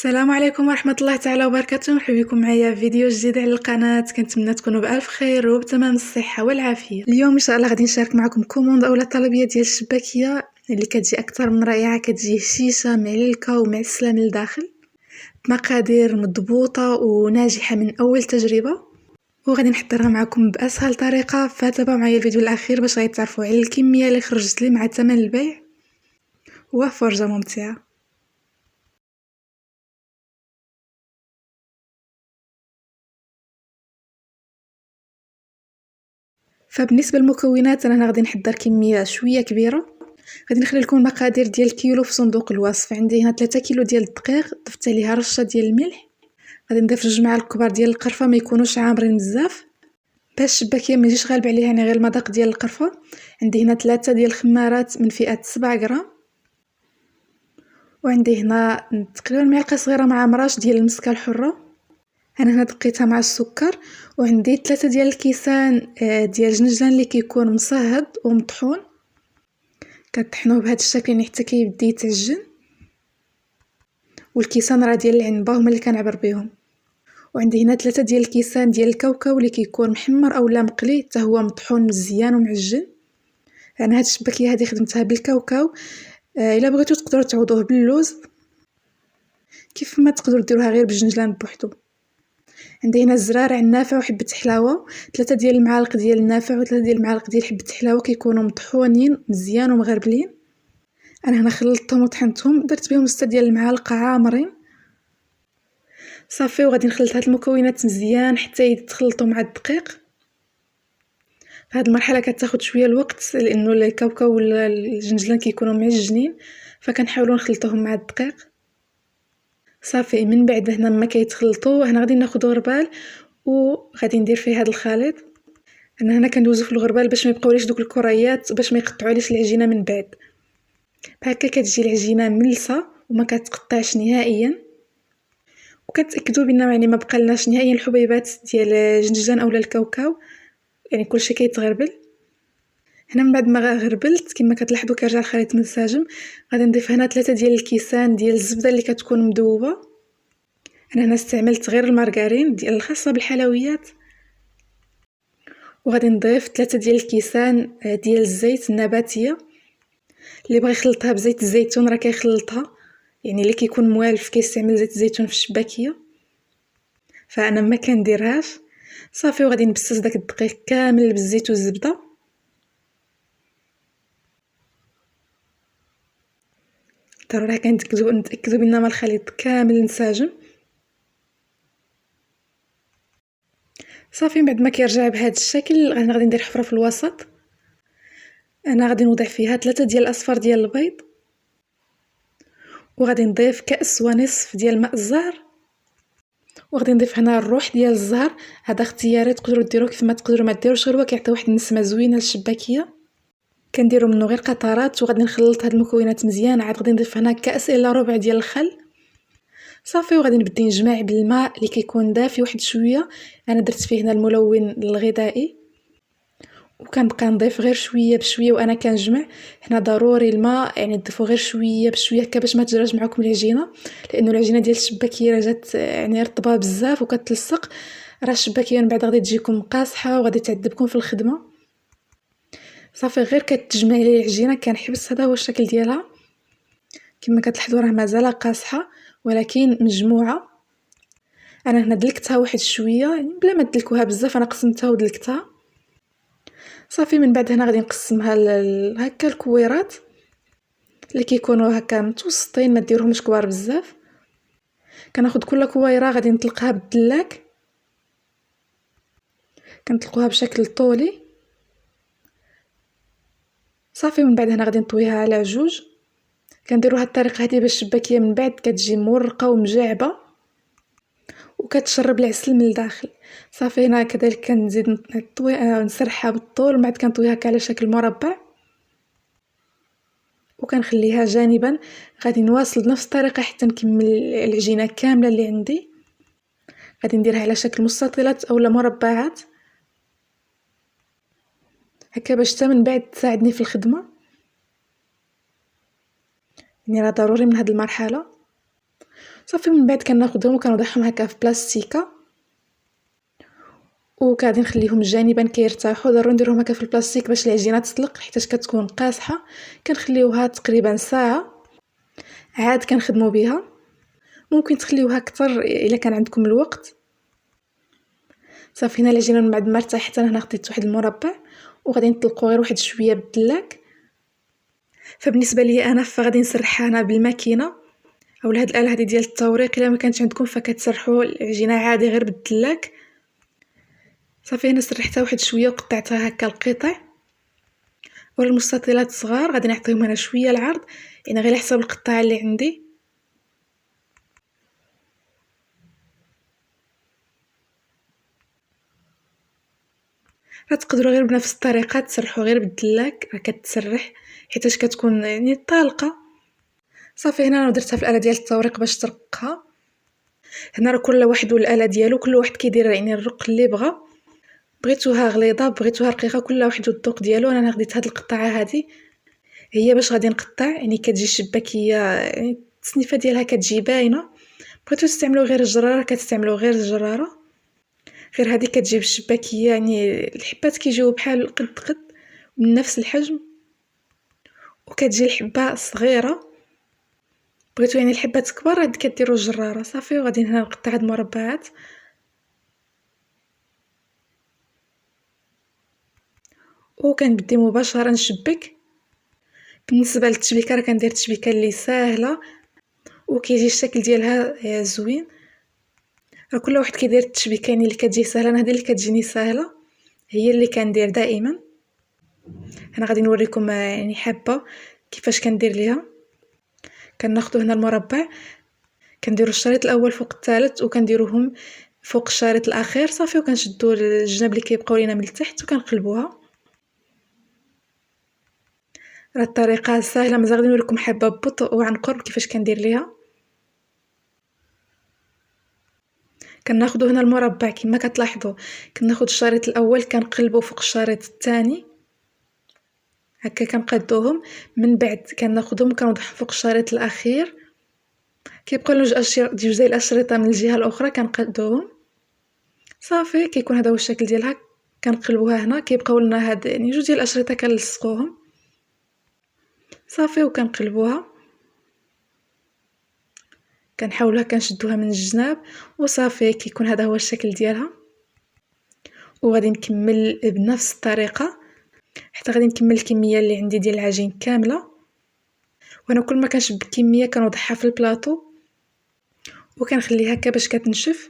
السلام عليكم ورحمة الله تعالى وبركاته. مرحبا بكم معايا في فيديو جديد على القناة. كنتمنى تكونوا بألف خير وبتمام الصحة والعافية. اليوم إن شاء الله غادي نشارك معكم كوموند أولا طلبية ديال الشباكية اللي كتجي أكثر من رائعة. كتجي هشيشة معلكة ومعسلة من الداخل، مقادير مضبوطة وناجحة من أول تجربة، وغادي نحضرها معكم بأسهل طريقة. فتابعوا معايا الفيديو الأخير باش غادي تعرفوا على الكمية اللي خرجت لي مع ثمن البيع وفرجة ممتعة. فبالنسبه للمكونات انا هنا غادي نحضر كميه شويه كبيره. غادي نخلي لكم المقادير ديال الكيلو في صندوق الوصف. عندي هنا 3 كيلو ديال الدقيق، ضفت عليها رشه ديال الملح. غادي نضيف 2 معالق كبار ديال القرفه، ما يكونوش عامرين بزاف باش الشباكيه ما يجيش غالب عليها، يعني غير المذاق ديال القرفه. عندي هنا 3 ديال الخمارات من فئه 7 غرام، وعندي هنا تقريبا معلقه صغيره مع مراش ديال المسكه الحره. انا هنا دقيتها مع السكر. وعندي 3 ديال الكيسان ديال الجنجلان اللي كيكون مصهد ومطحون. كطحنوه بهذا الشكل يعني حتى كيبدا يتعجن. والكيسان راه ديال العنبه هما اللي كنعبر بهم. وعندي هنا 3 ديال الكيسان ديال الكاوكاو اللي كيكون محمر اولا مقلي حتى هو مطحون مزيان ومعجن. انا هاد الشباكيه هذه خدمتها بالكاوكاو. الا بغيتو تقدروا تعوضوه باللوز، كيف ما تقدروا ديروها غير بالجنجلان بوحدو. عندي هنا الزرارع النافع وحبه حلاوه، 3 ديال المعالق ديال النافع و3 ديال المعالق ديال حبه حلاوه كيكونوا مطحونين مزيان ومغربلين. انا هنا خلطتهم وطحنتهم، درت بهم 6 ديال المعالق عامرين صافي. وغادي نخلط هاد المكونات مزيان حتى يتخلطوا مع الدقيق. هاد المرحله كتاخد شويه الوقت لانه الكاوكاو ولا الجنجلان كيكونوا معجنين، فكنحاولوا نخلطوهم مع الدقيق صافي. من بعد هنا ما كيتخلطوا هنا غادي ناخذ غربال وغادي ندير فيه هذا الخليط. انا هنا كندوزو في الغربال باش ما يبقاوليش دوك الكريات، باش ما يقطعوليش العجينه من بعد. بهكا كتجي العجينه ملسه وما كتقطعش نهائيا. وكتاكدوا بان يعني ما بقالناش نهائيا الحبيبات ديال الجنجلان اولا الكاوكاو، يعني كلشي كيتغربل. هنا من بعد ما غربلت كما كتلاحظوا كيرجع الخليط منسجم. غادي نضيف هنا 3 ديال الكيسان ديال الزبده اللي كتكون مذوبه. انا هنا استعملت غير المارغرين ديال الخاصه بالحلويات. وغادي نضيف 3 ديال الكيسان ديال الزيت النباتيه. اللي بغى يخلطها بزيت الزيتون راه كيخلطها، يعني اللي كيكون موالف كيستعمل زيت الزيتون في الشباكيه، فانا ما كنديرهاش صافي. وغادي نبسس داك الدقيق كامل بالزيت والزبده. ضروري نتاكدوا بان ما الخليط كامل انسجم صافي. من بعد ما كيرجع بهذا الشكل انا غادي ندير حفره في الوسط. انا غادي نوضع فيها 3 ديال الاصفار ديال البيض، وغادي نضيف كاس ونصف ديال ماء الزهر. وغادي نضيف هنا الروح ديال الزهر، هذا اختياري تقدروا ديروه كيف ما تقدروا ما ديروش، غير هو كيعطي واحد النسمه زوينه للشباكيه. كنديروا منه غير قطرات. وغادي نخلط هاد المكونات مزيان. عاد غادي نضيف هنا كاس الا ربع ديال الخل صافي. وغادي نبدا نجمع بالماء اللي كيكون دافي واحد شويه. انا درت فيه هنا الملون الغذائي، وكنبقى نضيف غير شويه بشويه وانا كنجمع. هنا ضروري الماء يعني تضيفوا غير شويه بشويه هكا باش ما تجراش معكم العجينه، لانه العجينه ديال الشباكيه راه جات يعني رطبه بزاف وكتلصق. راه الشباكيه من بعد غادي تجيكم قاصحه وغادي تعذبكم في الخدمه صافي. غير كتجمعي لي العجينه كنحبس. هذا هو الشكل ديالها. كما كتلاحظوا راه مازال قاصحه ولكن مجموعه. انا هنا دلكتها واحد شويه يعني بلا ما تدلكوها بزاف، انا قسمتها ودلكتها صافي. من بعد هنا غادي نقسمها هكا الكويرات اللي كيكونوا هكا متوسطين، ما ديروهمش كبار بزاف. كناخذ كل كويره غادي نطلقها بالدلاك، كنطلقوها بشكل طولي صافي. من بعد هنا غادي نطويها على جوج. كنديروا هاد الطريقه هذه باش الشباكيه من بعد كتجي مورقه ومجعبه وكتشرب العسل من الداخل صافي. هنا كذلك كنزيد نسرحها بالطول، من بعد كنطويها هكا على شكل مربع وكنخليها جانبا. غادي نواصل بنفس الطريقه حتى نكمل العجينه كامله اللي عندي. غادي نديرها على شكل مستطيلات اولا مربعات هكا باش حتى من بعد تساعدني في الخدمه. يعني راه ضروري من هاد المرحله. صافي من بعد كناخذهم وكنوضعهم هكا في بلاستيكه وكادي نخليهم جانبا كيرتاحوا. ضروري نديرهم هكا في البلاستيك باش العجينه تطلق حيتاش كتكون قاصحه. كنخليوها تقريبا ساعه عاد كنخدموا بها. ممكن تخليوها اكثر الا كان عندكم الوقت. صافي هنا العجينه من بعد ما ارتاحت انا هنا خديت واحد المربع وغادي نطلقوا غير واحد شويه بالدلاك. فبالنسبه لي انا فغادي نسرحها هنا بالماكينه او هاد الاله هذه ديال التوريق. الا ما كانش عندكم فكتسرحوا العجينه عادي غير بالدلاك. صافي هنا سرحتها واحد شويه وقطعتها هكا القطع ولا المستطيلات صغار. غادي نعطيهم هنا شويه العرض يعني غير على حساب القطاعه اللي عندي. تقدروا غير بنفس الطريقه تسرحوا غير بالدلاك كتسرح حيتاش كتكون يعني طالقه. صافي هنا انا درتها في الاله ديال التوريق باش ترقها. هنا راه كل واحد والاله ديالو كل واحد كيدير يعني الرق اللي بغا. بغيتوها غليظه بغيتوها رقيقه كل واحد والذوق ديالو. انا خديت هاد القطعه هذه هي باش غادي نقطع يعني كتجي الشباكيه يعني التصنيفه ديالها كتجي باينه. بغيتو تستعملوا غير الجراره كتستعملوا غير الجراره. غير هذه كتجيب الشباكيه يعني الحبات كيجيو بحال قد من نفس الحجم وكتجي الحبه صغيره. بغيتو يعني الحبات كبار عاد كديروا الجراره. صافي وغادي هنا نقطع هاد المربعات وكنبدي مباشره نشبك. بالنسبه للتشبيكه راه كندير تشبيكه اللي ساهله وكيجي الشكل ديالها زوين. راه كل واحد كيدير التشبيكه يعني اللي كتجي سهله. انا هذه اللي كتجيني سهله هي اللي كندير دائما. انا غادي نوريكم يعني حبه كيفاش كندير ليها. كناخذوا هنا المربع كنديروا الشريط الاول فوق الثالث وكنديروهم فوق الشريط الاخير. صافي وكنشدوا الجناب اللي كيبقاو لينا من التحت وكنقلبوها. راه الطريقه سهله مازال غادي نوريكم حبه ببطء وعن قرب كيفاش كندير ليها. كناخذوا هنا المربع كما كتلاحظوا كناخذ الشريط الاول كنقلبوا فوق الشريط الثاني هكا كنقادوهم. من بعد كناخذهم كنوضعهم فوق الشريط الاخير كيبقاو لنا جوج ديال الاشرطه من الجهه الاخرى كنقادوهم. صافي كيكون هذا هو الشكل ديالها. كنقلبوها هنا كيبقاو لنا هاد يعني جوج ديال الاشرطه كنلصقوهم. صافي وكنقلبوها كنحاولوها كنشدوها من الجناب وصافي كيكون هذا هو الشكل ديالها. وغادي نكمل بنفس الطريقه حتى غادي نكمل الكميه اللي عندي ديال العجين كامله. وانا كل ما كنشبك كميه كنوضعها في البلاطو وكنخليها هكا باش كتنشف.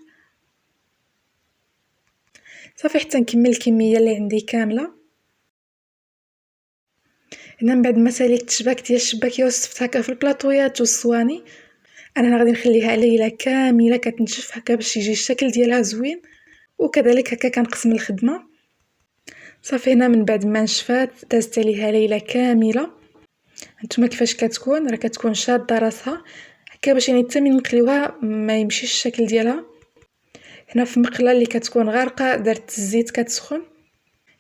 صافي حتى نكمل الكميه اللي عندي كامله. هنا من بعد ما ساليت التشباك ديال الشباكيه وصفت هكا في البلاطويات والصواني انا غادي نخليها ليله كامله كتنشف هكا باش يجي الشكل ديالها زوين. وكذلك هكا كنقسم الخدمه. صافي هنا من بعد ما نشفات دازت عليها ليله كامله. هانتوما كيفاش كتكون راه كتكون شاده راسها هكا باش يعني حتى من نقليوها ما يمشيش الشكل ديالها. هنا في مقله اللي كتكون غارقه درت الزيت كتسخن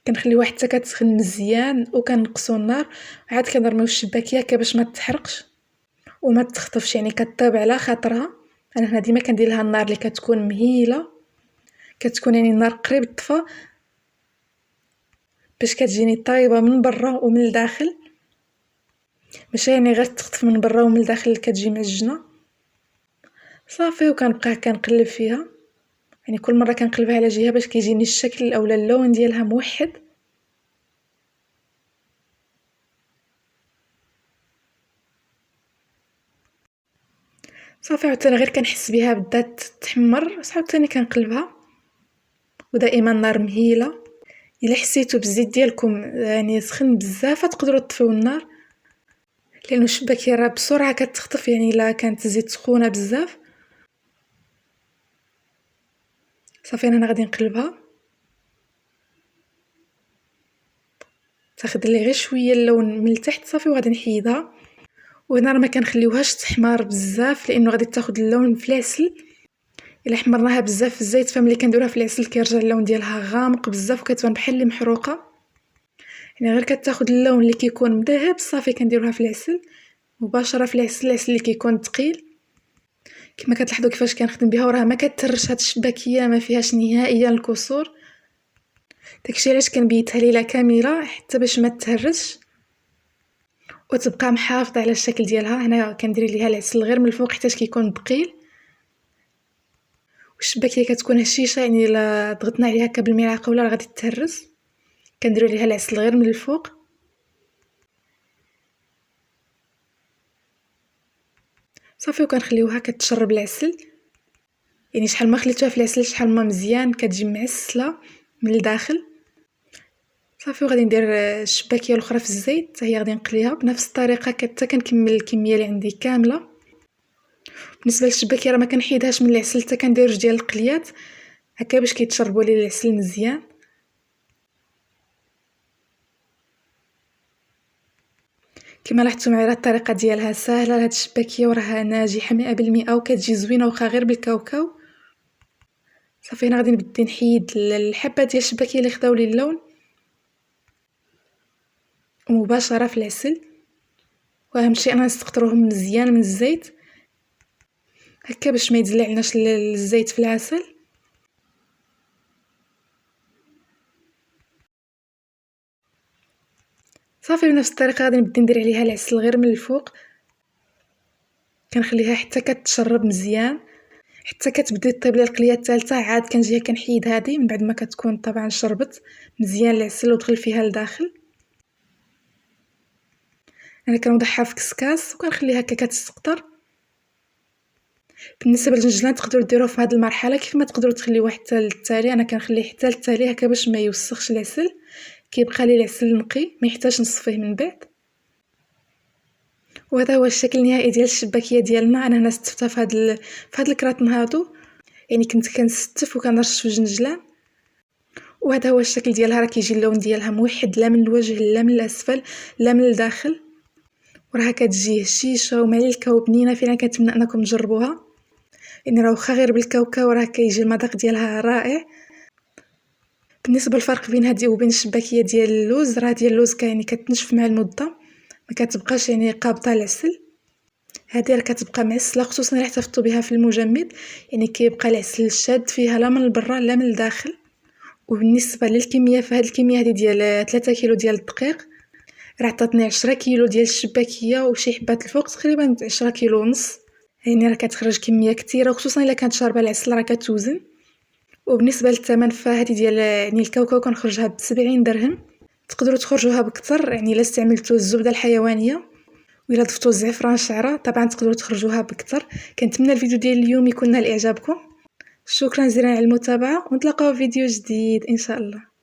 كنخليوها حتى كتسخن مزيان وكنقصوا النار. عاد كنرميو الشباكيه هكا باش ما تحرقش وما تخطفش يعني كطيب على خاطرها. انا هنا ديما كندير لها النار اللي كتكون مهيله كتكون يعني النار قريب طفى باش كتجيني طايبه من برا ومن الداخل ماشي يعني غير تخطف من برا ومن الداخل كتجي معجنه. صافي وكنبقى كنقلب فيها يعني كل مره كنقلبها على جهه باش كيجيني الشكل اولا اللون ديالها موحد. صافي عاوتاني غير كنحس بها بدات تحمر عاوتاني كنقلبها ودائما النار مهيله. الا حسيتوا بالزيت ديالكم يعني سخن بزاف تقدروا تطفيو النار لانه الشباكيه راه بسرعه كتخطف يعني الا كانت الزيت سخونه بزاف. صافي انا غادي نقلبها تاخذ لي غير شويه اللون من التحت. صافي وغادي نحيدها. وهنا راه ما كنخليوهاش تحمر بزاف لانه غادي تاخذ اللون في العسل. الا حمرناها بزاف في الزيت فملي كنديروها في العسل كيرجع اللون ديالها غامق بزاف وكتبان بحال اللي محروقه. يعني غير كتاخذ اللون اللي كيكون مذهب صافي كنديروها في العسل مباشره في العسل اللي كيكون ثقيل. كما كتلاحظوا كيفاش كنخدم بها وراها ما كتهرش هاد الشباكيه ما فيهاش نهائيا الكسور. داكشي علاش كنبيتها ليلة كامله حتى باش ما تهرش وتبقى محافظه على الشكل ديالها. هنا كندير ليها العسل غير من الفوق حيت كيكون ثقيل، والشباكيه كتكون هشيشه يعني الا ضغطنا عليها هكا بالملعقه ولا غادي تهرس. كنديروا ليها العسل غير من الفوق. صافي وكنخليوها كتشرب العسل، يعني شحال ما خليتوها في العسل شحال ما مزيان كتجي معسله من الداخل. صافي وغادي ندير الشباكيه الاخرى في الزيت حتى هي غادي نقليها بنفس الطريقه حتى كنكمل الكميه اللي عندي كامله. بالنسبه للشباكيه راه ما كنحيدهاش من العسل حتى كندير جوج ديال القليات هكا باش كيتشربوا لي العسل مزيان. كما لاحظتوا معايا الطريقه ديالها ساهله لهاد الشباكيه وراها ناجحه 100% وكتجي زوينه وخا غير بالكاوكاو. صافي انا غادي نبدا نحيد الحبه ديال الشباكيه اللي خداو لي اللون مباشره في العسل، واهم شيء انا نستقطروهم مزيان من الزيت هكا باش ما يتزلعناش الزيت في العسل. صافي بنفس الطريقه غادي نبدا ندير عليها العسل غير من الفوق، كنخليها حتى كتشرب مزيان حتى كتبدا طيب لي القليه الثالثه. عاد كنجي كنحيد هذه من بعد ما كتكون طبعا شربت مزيان العسل ودخل فيها لداخل. انا كنوضعها في كسكاس وكنخليها هكا كتسقطر. بالنسبه للجنجلان تقدروا ديروه في هذه المرحله كيف ما تقدروا تخليوه حتى للتالي. انا كنخليه حتى للتالي هكا باش ما يوسخش العسل، كيبقى لي العسل نقي ما يحتاجش نصفيه من بعد. وهذا هو الشكل النهائي ديال الشباكيه ديالنا. انا هنا ستفتها في هاد الكراطن هادو، يعني كنت كنستف وكنرش في الجنجلان. وهذا هو الشكل ديالها، راه كيجي اللون ديالها موحد لا من الوجه لا من الاسفل لا من الداخل، وراها كتجي هشيشه ومليلكه وبنينه. فعلا كنتمنى انكم تجربوها، يعني راه واخا غير بالكاوكاو راه كيجي المذاق ديالها رائع. بالنسبه للفرق بين هذه وبين الشباكيه ديال اللوز، راه ديال اللوز يعني كتنشف مع المده ما كتبقاش يعني قابطه العسل. هذه راه كتبقى معسله خصوصا الا احتفظتوا بها في المجمد، يعني كيبقى العسل شاد فيها لا من البرا لا من الداخل. وبالنسبه للكميه فهاد الكميه هذه ديال 3 كيلو ديال الدقيق راه عطاتني 10 كيلو ديال الشباكيه وشي حبات الفوق تقريبا 10 كيلو ونص، يعني راه كتخرج كميه كثيره وخصوصا الا كانت شاربه العسل راه كتوزن. وبالنسبه للثمن فهذه ديال يعني الكاوكاو كنخرجها ب70 درهم. تقدروا تخرجوها بكثر يعني الا استعملتوا الزبده الحيوانيه وإلا ضفتوا الزعفران شعره طبعا تقدروا تخرجوها بكثر. كنتمنى الفيديو ديال اليوم يكون نال اعجابكم. شكرا جزيلا على المتابعه ونتلاقاو في فيديو جديد ان شاء الله.